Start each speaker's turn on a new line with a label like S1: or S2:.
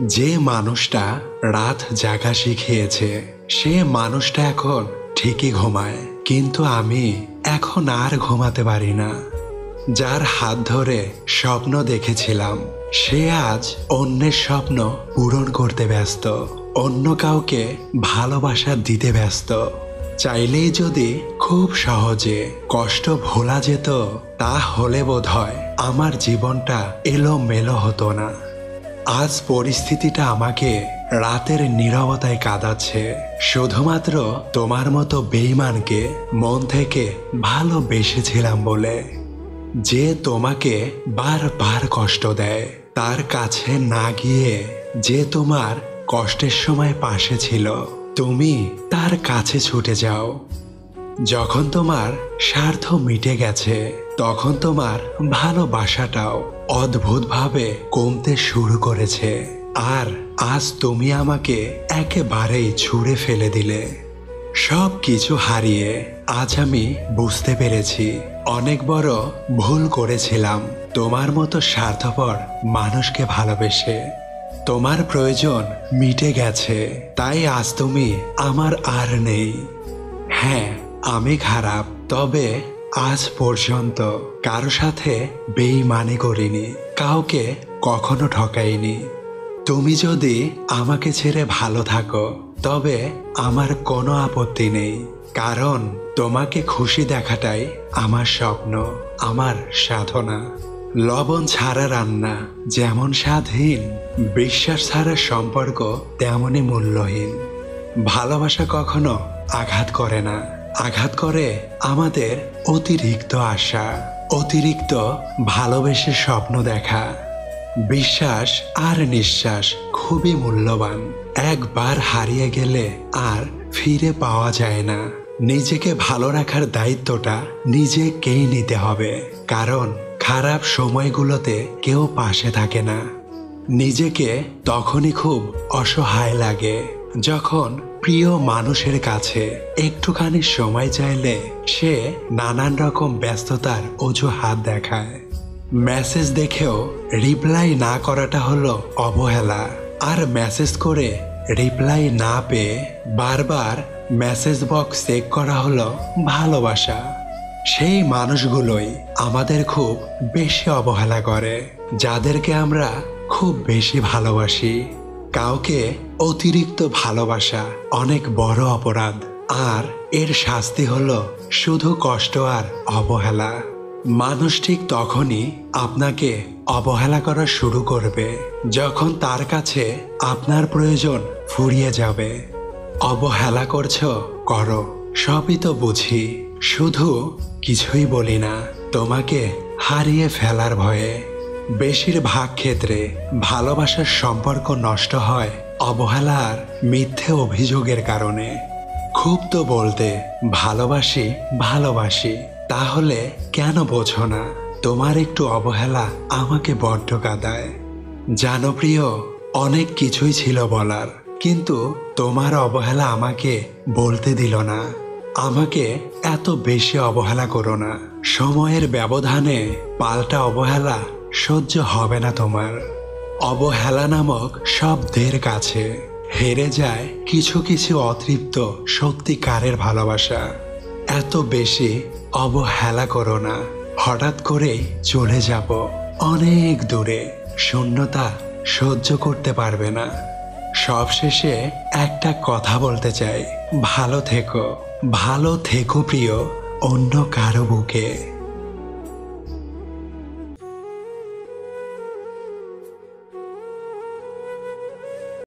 S1: যে মানুষটা রাত জাগা শিখিয়েছে সে মানুষটা এখন ঠিকই ঘুমায়, কিন্তু আমি এখন আর ঘুমাতে পারি না। যার হাত ধরে স্বপ্ন দেখেছিলাম সে আজ অন্যের স্বপ্ন পূরণ করতে ব্যস্ত, অন্য কাউকে ভালোবাসা দিতে ব্যস্ত। চাইলেই যদি খুব সহজে কষ্ট ভোলা যেত তাহলে বোধহয় আমার জীবনটা এলোমেলো হতো না। আজ পরিস্থিতিটা আমাকে রাতের নীরবতায় কাঁদাচ্ছে, শুধুমাত্র তোমার মতো বেঈমানকে মন থেকে ভালোবেসেছিলাম বলে। যে তোমাকে বারবার কষ্ট দেয় তার কাছে না গিয়ে যে তোমার কষ্টের সময় পাশে ছিল তুমি তার কাছে ছুটে যাও। যখন তোমার স্বার্থ মিটে গেছে তখন তোমার ভালোবাসাটাও অদ্ভুতভাবে কমতে শুরু করেছে, আর আজ তুমি আমাকে একেবারেই ছুঁড়ে ফেলে দিলে। সব কিছু হারিয়ে আজ আমি বুঝতে পেরেছি অনেক বড় ভুল করেছিলাম তোমার মতো স্বার্থপর মানুষকে ভালোবেসে। তোমার প্রয়োজন মিটে গেছে তাই আজ তুমি আমার আর নেই। হ্যাঁ, আমি খারাপ, তবে আজ পর্যন্ত কারো সাথে বেঈমানি করিনি, কাউকে কখনো ঠকাইনি। তুমি যদি আমাকে ছেড়ে ভালো থাকো তবে আমার কোনো আপত্তি নেই, কারণ তোমাকে খুশি দেখাটাই আমার স্বপ্ন, আমার সাধনা। লবণ ছাড়া রান্না যেমন স্বাদহীন, বিশ্বাস ছাড়া সম্পর্ক তেমনই মূল্যহীন। ভালোবাসা কখনো আঘাত করে না, আঘাত করে আমাদের অতিরিক্ত আশা, অতিরিক্ত ভালোবেসে স্বপ্ন দেখা। বিশ্বাস আর নিঃশ্বাস খুবই মূল্যবান, একবার হারিয়ে গেলে আর ফিরে পাওয়া যায় না। নিজেকে ভালো রাখার দায়িত্বটা নিজেকেই নিতে হবে, কারণ খারাপ সময়গুলোতে কেউ পাশে থাকে না। নিজেকে তখনই খুব অসহায় লাগে যখন প্রিয় মানুষের কাছে একটুখানি সময় চাইলে সে নানান রকম ব্যস্ততার অজুহাত দেখায়। মেসেজ দেখেও রিপ্লাই না করাটা হলো অবহেলা, আর মেসেজ করে রিপ্লাই না পেয়ে বারবার মেসেজ বক্স চেক করা হলো ভালোবাসা। সেই মানুষগুলোই আমাদের খুব বেশি অবহেলা করে, যাদেরকে আমরা খুব বেশি ভালোবাসি। কাউকে অতিরিক্ত ভালোবাসা অনেক বড় অপরাধ, আর এর শাস্তি হলো শুধু কষ্ট আর অবহেলা। মানুষ ঠিক তখনই আপনাকে অবহেলা করা শুরু করবে যখন তার কাছে আপনার প্রয়োজন ফুরিয়ে যাবে। অবহেলা করছো, করো, সবই তো বুঝি, শুধু কিছুই বলি না তোমাকে হারিয়ে ফেলার ভয়ে। বেশিরভাগ ক্ষেত্রে ভালোবাসার সম্পর্ক নষ্ট হয় অবহেলা আর মিথ্যে অভিযোগের কারণে। খুব তো বলতে ভালোবাসি ভালোবাসি, তাহলে কেন বোঝো না তোমার একটু অবহেলা আমাকে বড্ড কাঁদায়। জানো প্রিয়, অনেক কিছুই ছিল বলার, কিন্তু তোমার অবহেলা আমাকে বলতে দিল না। আমাকে এত বেশি অবহেলা করো না, সময়ের ব্যবধানে পাল্টা অবহেলা সহ্য হবে না তোমার। অবহেলা নামক শব্দের কাছে হেরে যায় কিছু কিছু অতৃপ্ত সত্যিকারের ভালোবাসা। এত বেশি অবহেলা করো না, হঠাৎ করেই চলে যাব অনেক দূরে, শূন্যতা সহ্য করতে পারবে না। সবশেষে একটা কথা বলতে চাই, ভালো থেকো, ভালো থেকো প্রিয়, অন্য কারো বুকে।